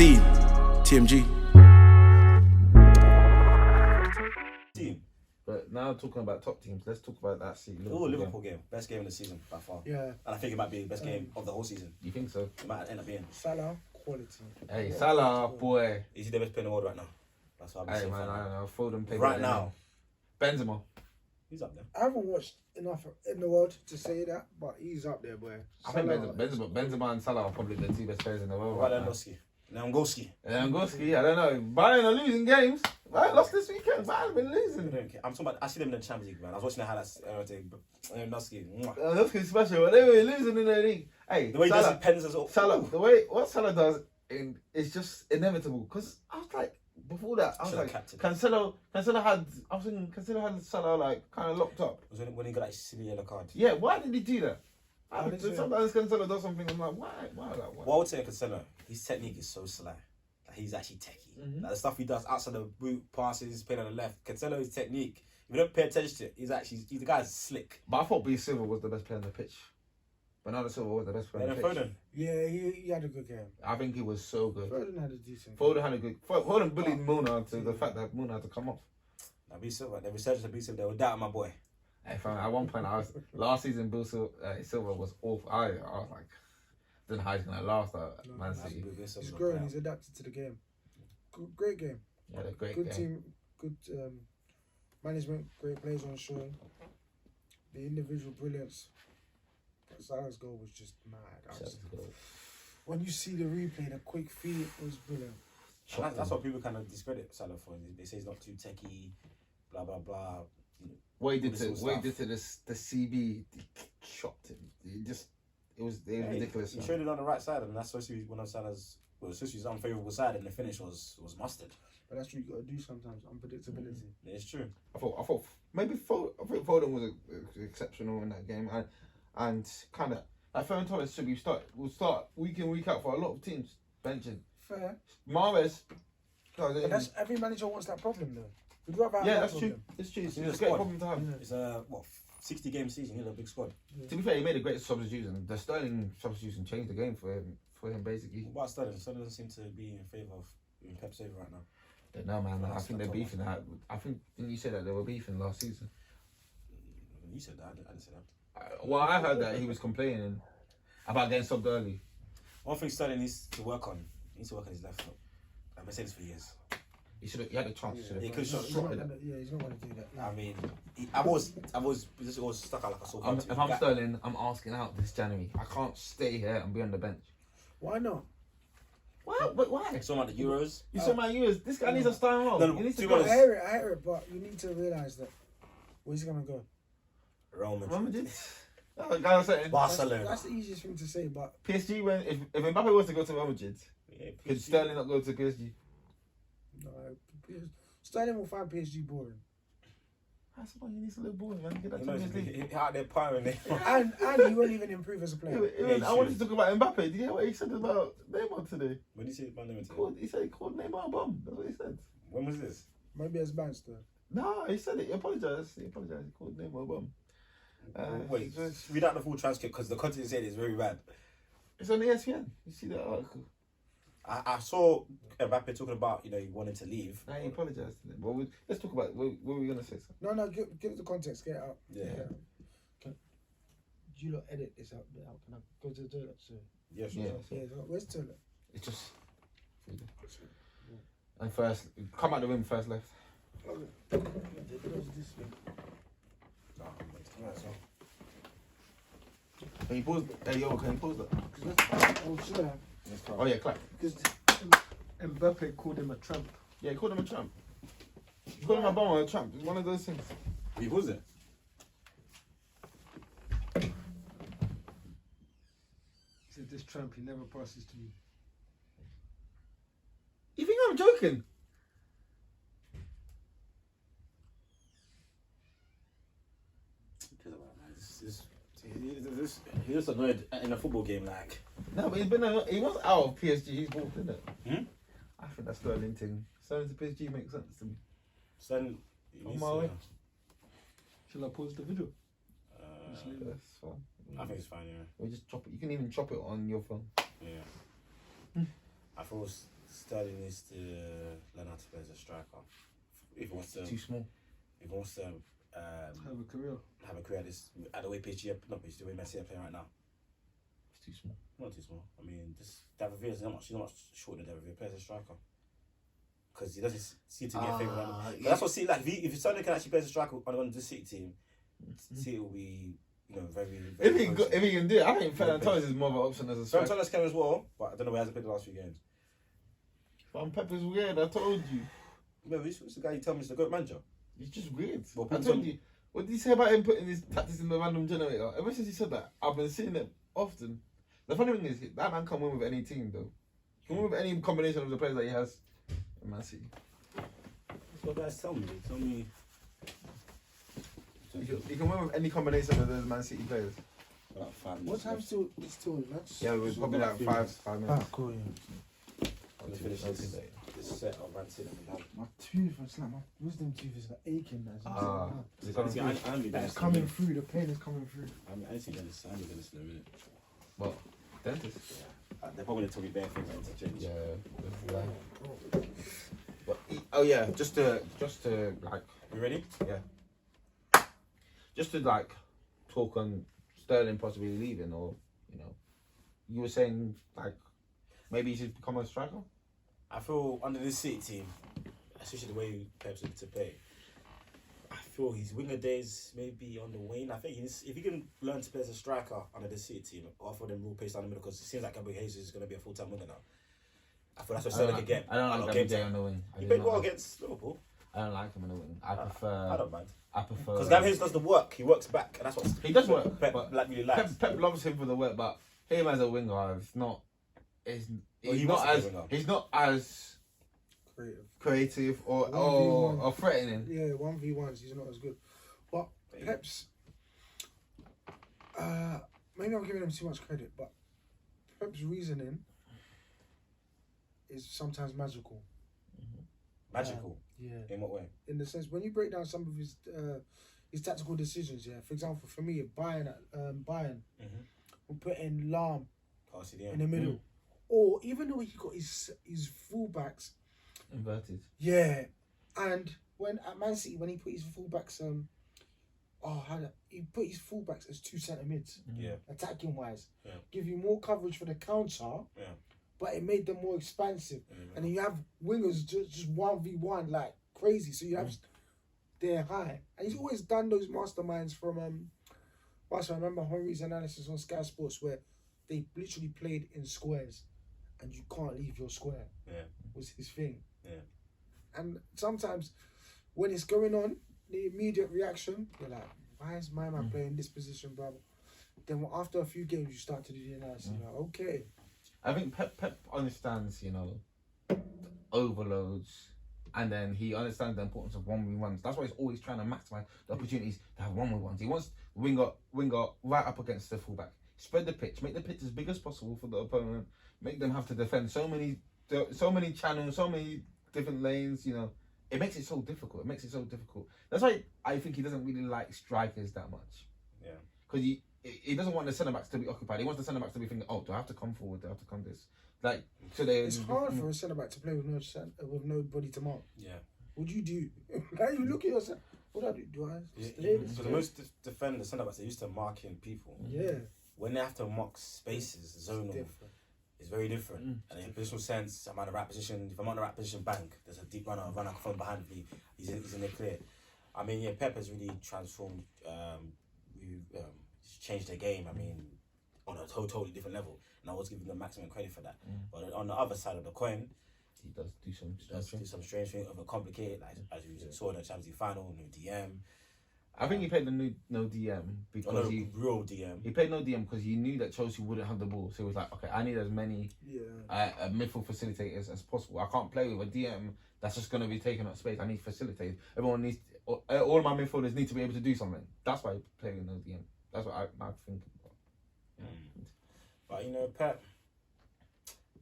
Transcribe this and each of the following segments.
See you, TMG. Team. But now talking about top teams, let's talk about that Liverpool game. Best game of the season by far. Yeah. And I think it might be the best game of the whole season. You think so? It might end up being. Salah, quality. Hey, Salah, boy. Is he the best player in the world right now? That's what I'm Hey, saying. man, I don't know. Foden played Right now. Benzema. He's up there. I haven't watched enough in the world to say that, but he's up there, boy. I think Benzema and Salah are probably the two best players in the world. What Right about Lewandowski? Lewandowski, I don't know. Bayern are losing games. Bayern lost this weekend. Bayern have been losing. I'm talking about, I see them in the Champions League, man. I was watching the highlights. Lewandowski. Lewandowski's special. But they were losing in the league. Hey, The way he does his pens as well. Salah, the way what Salah does is just inevitable. Because I was like, before that, I was like, Cancelo had Salah like kind of locked up. Was when he got that silly yellow card. Yeah, why did he do that? Sometimes Cancelo does something. I'm like, why? What I would say Cancelo, his technique is so sly. Like, he's actually techie. Mm-hmm. Like, the stuff he does outside the boot, passes, playing on the left. Cancelo's technique. If you don't pay attention to it, he's the guy's slick. But I thought B Silva was the best player on the pitch. Bernardo Silva was the best player on the pitch. Foden. Yeah, he had a good game. I think he was so good. Foden had a decent Foden game. had a good. Foden bullied Muna to the fact that Muna had to come off. Now, B Silva, the researchers of B Silva, they were doubting my boy. Hey, fam, at one point, last season. Silva was awful. I was like, I don't know how he's gonna last at Man City. He's growing. He's adapted to the game. Great game. Yeah, a great good game. Team. Good management. Great players on show. The individual brilliance. Salah's goal was just mad. When you see the replay, the quick feet was brilliant. That's what people kind of discredit Salah for. They say he's not too techie, blah blah blah. What he did to the CB, chopped him. It was ridiculous. He showed it on the right side, and that's supposed to be one of Salah's. Well, supposed to be his unfavourable side, and the finish was mustard. But that's what you got to do sometimes. Unpredictability. Yeah, it's true. I thought maybe Foden was exceptional in that game, and kind of like Ferran Torres should will start week in week out for a lot of teams benching. Fair. Mahrez. But that's every manager wants that problem though. We'd rather have Yeah, that that's problem. true. It's true. It's You a need a great squad. problem to have. Yeah. It's a 60-game season. You know, a big squad. Yeah. To be fair, he made a great substitution. The Sterling substitution changed the game for him basically. What about Sterling? Sterling doesn't seem to be in favour of Pep's favour right now. Don't know, man. I That's think they're top beefing. I think didn't you say that they were beefing last season? You said that. I didn't say that. Well, I heard that he was complaining about getting subbed early. One thing Sterling needs to work on. He needs to work on his left foot. I've been saying this for years. He had a chance. He could He's not shot gonna, he's not going to do that. I mean, I've always stuck out like a sore thumb. If I'm Sterling, I'm asking out this January. I can't stay here and be on the bench. Why not? Why? But why? So like the Euros. You saw my years. This guy needs a starting role. No, he needs to to go. be I hear it, but you need to realise that where's he going to go? Real Madrid. Remember this? That's what I'm saying. Barcelona. That's the easiest thing to say, but PSG, if Mbappe was to go to Real Madrid, Yeah, could PSG. Sterling not go to PSG? no, Sterling will find PSG boring. That's why he needs a little boy, man. Get that You know, Champions League. he out there powering it. and he won't even improve as a player. I wanted to talk about Mbappe. Did you hear what he said about Neymar today? What did he say about Neymar? He said he called Neymar a bum. That's what he said. When was this? Maybe as bans though. No, he said it. He apologized. He called Neymar a bum. Wait, read out the full transcript because the content said is very bad. It's on ESPN. You see that article? I saw Mbappe talking about, he wanted to leave. He apologized to them. But let's talk about what were we going to say? No, give it the context. Get it out. Yeah. Can you lot edit this out? Can I go to the toilet? So, Yeah, sure. Yeah. where's the toilet? It's just. And first, come out the room first left. This thing. Can you pause? Hey, yo, can you pause that? Oh, should I? Oh, yeah, clap. Because Mbappe called him a tramp. Yeah, he called him a tramp. He called him a bum or a tramp. It's one of those things. He was it? He said, this tramp, he never passes to me. You think I'm joking? He just annoyed in a football game, like. No, but he was out of PSG. He's walked in it. Hmm? I think that Sterling thing. Sterling to PSG makes sense to me. Son, On my way. Shall I pause the video? That's fine. I think it's fine, yeah. Or just chop it. You can even chop it on your phone. Yeah. I thought Sterling needs to learn how to play as a striker. If he wants to, Too small. if he wants to have a career at the way PSG, not PSG, the way Messi are playing right now. It's too small. Not too small. I mean, this David Villa is not much shorter than David Villa. Plays as a striker. Because he doesn't seem to be a favourite. But that's what City like. If Sterling can actually play as a striker on the City team, City will be, very. If he can do it, I think Ferran Torres is more of an option as a Ferran striker. Torres can as well, but I don't know where he hasn't played the last few games. Van Pep is weird. I told you. No, who's the guy you tell me is the GOAT manager? He's just weird. Well, I told you. What did you say about him putting his tactics in the random generator? Ever since he said that, I've been seeing it often. The funny thing is, that man can win with any team, though. He can win with any combination of the players that he has in Man City. That's what guys tell me. They tell me. He can win with any combination of those Man City players. What time still lunch? Yeah, it was probably like 5 minutes. Ah, cool, yeah. I'm going to finish this set of ranting that we have. My tooth is like, my wisdom tooth is like aching. It's coming through, the pain is coming through. I need to get this in a minute. What? Dentist? They're probably going to tell me bare things I need to change. Yeah. But, oh yeah, just to like. You ready? Yeah. Just to like talk on Sterling possibly leaving, or you were saying like maybe he should become a striker. I feel under this City team, especially the way Pep's looking to play, I feel his winger days may be on the wane. I think if he can learn to play as a striker under this City team, offer them real pace down the middle, because it seems like Gabriel Jesus is going to be a full-time winger now. I feel that's what Sterling can get. I don't like Gabriel on the wing. He played well against Liverpool. I don't like him on the wing. I don't mind. I prefer because Gabriel does the work. He works back, and that's what he does work. Pep but really likes. Pep loves him for the work, but him as a winger is not. He's not as creative or threatening. Yeah, 1v1s, he's not as good. But Pep's, maybe I'm giving him too much credit, but Pep's reasoning is sometimes magical. Magical? Yeah. In what way? In the sense, when you break down some of his tactical decisions, for example, for me, Bayern will put in Lahm in the middle. Or even though he got his fullbacks inverted. Yeah. And when at Man City, when he put his fullbacks he put his fullbacks as 2 centre mids. Yeah. Attacking wise. Yeah. Give you more coverage for the counter. Yeah. But it made them more expansive. And then you have wingers just 1v1 like crazy. So you have they're high. And he's always done those masterminds from I remember Henry's analysis on Sky Sports where they literally played in squares and you can't leave your square. Yeah. Was his thing. Yeah. And sometimes when it's going on, the immediate reaction, you're like, why is my man playing this position, brother? Then after a few games you start to do the analysis, you're like, okay. I think Pep understands, overloads, and then he understands the importance of 1v1s. That's why he's always trying to maximize the opportunities to have 1v1s. He wants winger right up against the fullback. Spread the pitch, make the pitch as big as possible for the opponent. Make them have to defend so many channels, so many different lanes. It makes it so difficult. That's why I think he doesn't really like strikers that much. Yeah. Because he doesn't want the centre backs to be occupied. He wants the centre backs to be thinking, oh, do I have to come forward? Do I have to come this? Like, so it's hard for a centre back to play with nobody to mark. Yeah. What do you do? Like, you look at yourself. What do I do? Do I stay? So the most defenders, centre backs, are used to marking people. Yeah. When they have to mark spaces, zonal, it's very different. And in a positional sense, I'm in the right position. If I'm on the right position, bang, there's a deep runner from behind me. He's in the clear. I mean, yeah, Pep has really transformed. Changed the game. I mean, on a totally different level. And I was giving them maximum credit for that. But on the other side of the coin, he does do some strange things, overcomplicate, like as we saw in the Champions League final, no DM. I think he played the no DM because real DM. He played no DM because he knew that Chelsea wouldn't have the ball, so he was like, okay, I need as many midfield facilitators as possible. I can't play with a DM that's just going to be taking up space. I need facilitators. Everyone needs, all my midfielders need to be able to do something. That's why he played with no DM. That's what I think. But Pep,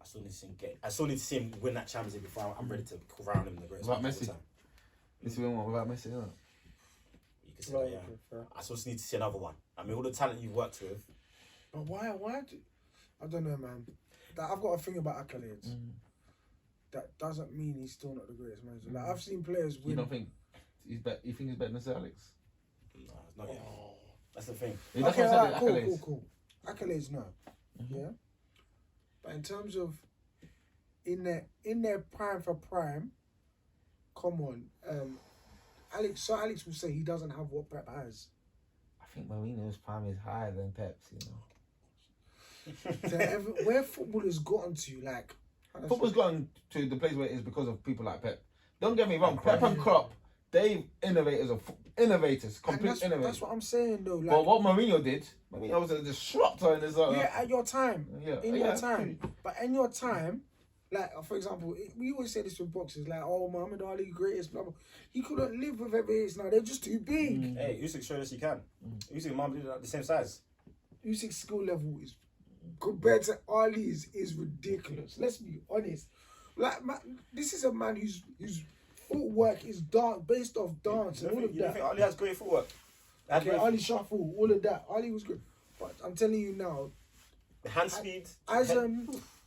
I still need to see him win that Champions League before I'm ready to crown him the greatest. Without Messi, this win one without Messi, isn't it? You can say that, yeah. I still need to see another one. I mean, all the talent you've worked with. But why? I don't know, man. I've got a thing about accolades. that doesn't mean he's still not the greatest manager. Like I've seen players win. You don't think he's better? You think he's better than Sir Alex? No, not yet. That's the thing. Yeah, that's Okay, what I alright, said, the accolades. cool. Accolades, no. Yeah. But in terms of in their prime for prime, come on. Sir Alex will say he doesn't have what Pep has. I think Mourinho's prime is higher than Pep's, you know. Where football has gotten to, like Football's gotten to the place where it is because of people like Pep. Don't get me wrong, Pep and Klopp, they innovators, complete innovators. That's what I'm saying though. Like, But what Mourinho was a disruptor in this. at your time, in your True. time. But in your time, like for example, we always say this with boxers, like Muhammad Ali, greatest, blah blah. He couldn't live with heavyweights now; they're just too big. Hey, Usyk showed us he can. Usyk and Muhammad Ali are the same size. Usyk's skill level is compared to Ali's is ridiculous. Let's be honest. Like this is a man whose footwork is based off dance and all of You don't that. think Ali has great footwork? Okay, Ali shuffle, all of that. Ali was good, but I'm telling you now, The hand speed. as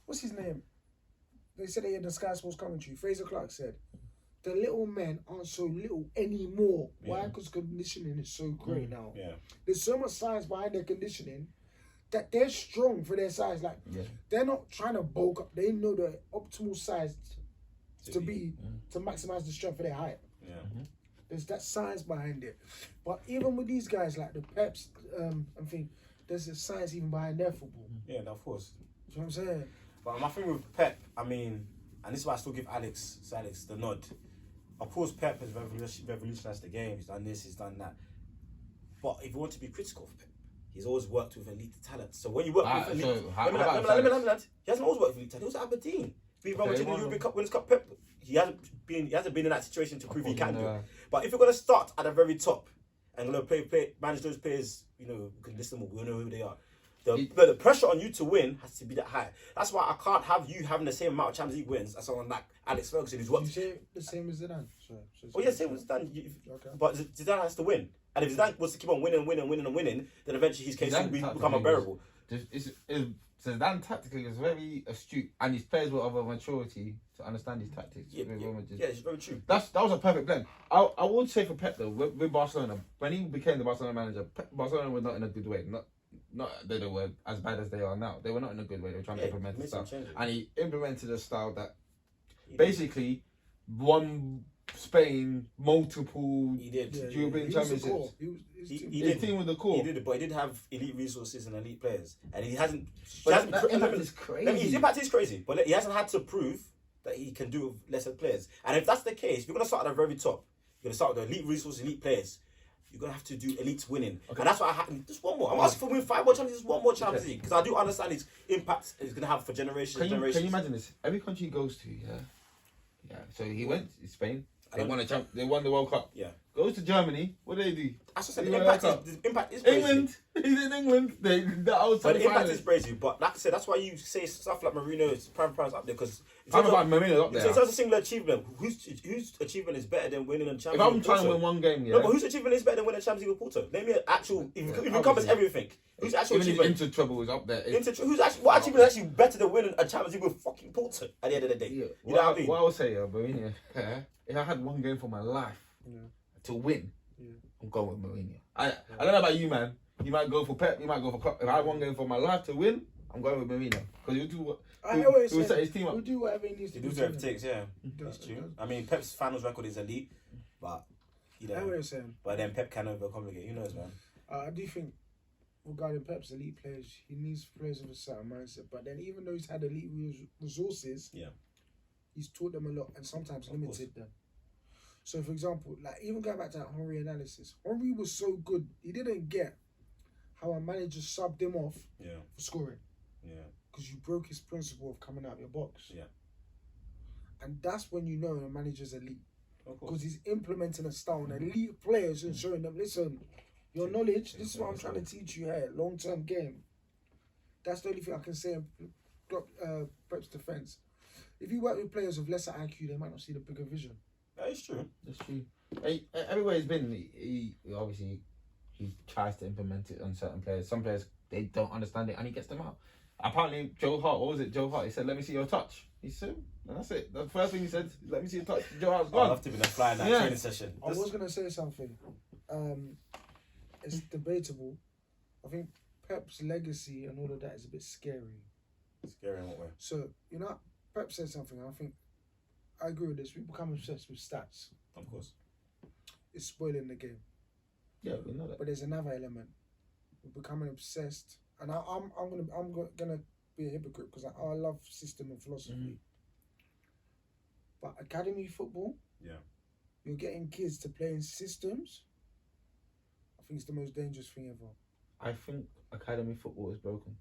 what's his name? They said they had the Sky Sports commentary. Fraser Clark said, "The little men aren't so little anymore. Why? Because conditioning is so great now. Yeah. There's so much science behind their conditioning that they're strong for their size. Like they're not trying to bulk up. They know the optimal size to maximize the strength of their height. Yeah. There's that science behind it. But even with these guys like the Peps, I think there's a science even behind their football. Yeah, of course. You know what I'm saying? But my thing with Pep, I mean, and this is why I still give Alex the nod. Of course, Pep has revolutionized the game. He's done this, he's done that. But if you want to be critical of Pep, he's always worked with elite talent. So when you work with elite, he hasn't always worked with elite talent. He was at Aberdeen. Beat Real Madrid in the European Cup Winners' Cup. Pep, he hasn't been in that situation to prove he can do it. But if you're gonna start at the very top and gonna manage those players, you know, we can list them all. We know who they are. The pressure on you to win has to be that high. That's why I can't have you having the same amount of Champions League wins as someone like Alex Ferguson who's worked. You say the same as Zidane. Oh yeah, same as Zidane. Okay. But Zidane has to win. And if Zidane was to keep on winning, then eventually his case will become unbearable. Zidane tactically is very astute, and his players will have a maturity to understand his tactics. Yeah, it's very true. That was a perfect blend. I would say for Pep though, with Barcelona, when he became the Barcelona manager, Barcelona was not in a good way. Not that they were as bad as they are now. They were not in a good way. They were trying to implement a style, and he implemented a style that basically won Spain multiple European championships. His team was the core. He did it, but he did have elite resources and elite players, and he hasn't. That impact is crazy. His impact is crazy, but he hasn't had to prove that he can do it with lesser players. And if that's the case, if you're gonna start at the very top, you're gonna start with the elite resources, elite players. You're gonna have to do elite winning, and that's why just one more. I'm asking for win 5 more Champions League, just one more Champions League, because I do understand his impact it's gonna have for generations. Can you imagine this? Every country he goes to, So he went to Spain. They won the World Cup. Yeah. Goes to Germany. What do they do? As I said, the impact is crazy. England. He's in England. But the impact is crazy. But like I said, that's why you say stuff like Mourinho's prime up there, because Mourinho's up there. In terms of singular achievement, whose achievement is better than winning a Champions League? If I'm trying to win one game, No, but whose achievement is better than winning a Champions League with Porto? Name me an actual. If it covers everything, whose actual achievement? Inter trouble is up there. What achievement is actually better than winning a Champions League with fucking Porto at the end of the day? Yeah. You know what I mean? What I would say, Mourinho, if I had one game for my life to win, I'm going with Mourinho. I don't know about you, man. You might go for Pep, you might go for Klopp. If I had one game for my life to win, I'm going with Mourinho. Because he'll do what he'll set his team up. He'll do whatever he needs to do. He does whatever it takes, yeah. It's true. I mean, Pep's finals record is elite, but but then Pep can overcomplicate. Who knows, man? I do think regarding Pep's elite players, he needs players with a certain mindset. But then even though he's had elite resources, he's taught them a lot and sometimes limited them. So, for example, like even going back to that Henry analysis, Henry was so good, he didn't get how a manager subbed him off for scoring. Yeah. Because you broke his principle of coming out of your box. Yeah. And that's when you know a manager's elite. Because he's implementing a style on elite players and showing them, listen, your knowledge, this is what I'm trying to teach you here, long-term game. That's the only thing I can say in Pep's defence. If you work with players with lesser IQ, they might not see the bigger vision. That is true. That's true. Everywhere he's been, he obviously he tries to implement it on certain players. Some players they don't understand it, and he gets them out. apparently Joe Hart, what was it? Joe Hart, he said, "Let me see your touch." He said, and that's it. The first thing he said, "Let me see your touch." Joe Hart's I'd gone. love to be the fly in that training session. I was gonna say something. It's debatable. I think Pep's legacy and all of that is a bit scary. Scary in what way? So Pep said something. And I think I agree with this. We become obsessed with stats. Of course. It's spoiling the game. Yeah, we know that. But there's another element. We're becoming obsessed, and I'm gonna be a hypocrite because I love system and philosophy. But academy football, you're getting kids to play in systems. I think it's the most dangerous thing ever. I think academy football is broken.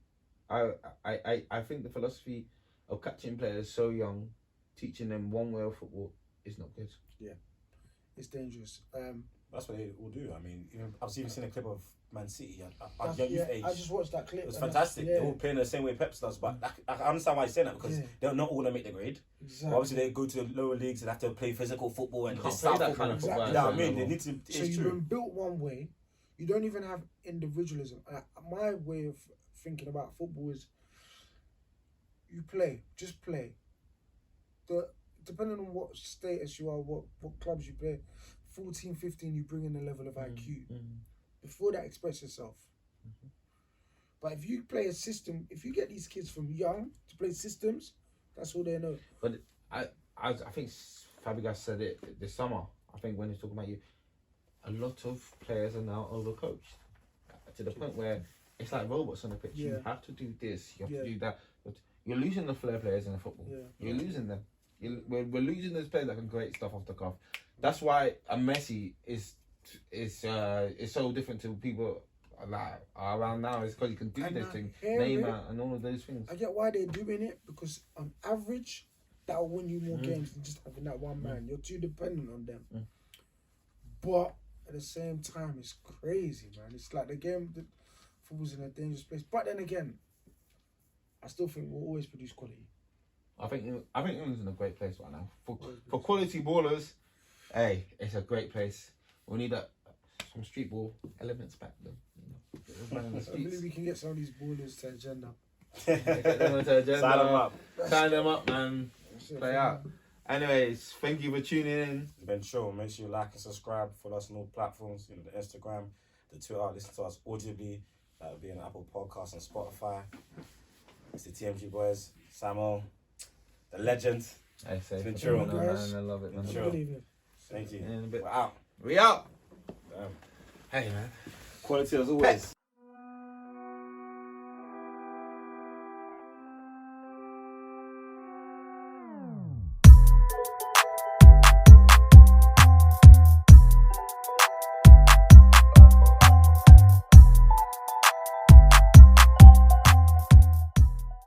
I think the philosophy of catching players so young, teaching them one way of football is not good. Yeah, it's dangerous. That's what they will do. I mean, I've even seen a clip of Man City at young youth age. I just watched that clip. It was fantastic. They're all playing the same way Pep does, but I understand why he's saying that because they're not all gonna make the grade. Exactly. But obviously, they go to the lower leagues and have to play physical football and Can't this play style that football. kind of football. You know what I mean? They need to. So you've been built one way. You don't even have individualism. My way of thinking about football is you play, just play. Depending on what status you are, what clubs you play, 14, 15, you bring in a level of IQ. Before that, express yourself. But if you play a system, if you get these kids from young to play systems, that's all they know. But I think Fabregas said it this summer. I think when he's talking about you, a lot of players are now overcoached to the point where it's like robots on the pitch. You have to do this, you have to do that. But you're losing the flair players in the football. You're losing them. We're losing those players that can create stuff off the cuff. That's why a Messi is so different to people like around now. It's because you can do this thing, Neymar and all of those things. I get why they're doing it because on average, that'll win you more games than just having that one man. You're too dependent on them. But at the same time, it's crazy, man. It's like the football's in a dangerous place. But then again, I still think we'll always produce quality. I think England's in a great place right now for quality ballers. Hey, it's a great place. We need some street ball elements back then. I believe we can get some of these ballers to agenda. Get them to agenda. Sign them up. Sign them up, man. Play out. Anyways, thank you for tuning in. It's been chill. Make sure you like and subscribe. Follow us on all platforms. The Instagram, the Twitter. Listen to us audibly. That will be on Apple Podcasts and Spotify. It's the TMG boys. Samuel, the legend. It's been chill. Man, I love it, man. Thank you. In a bit. We're out. We out. Damn. Hey, man. Quality as always.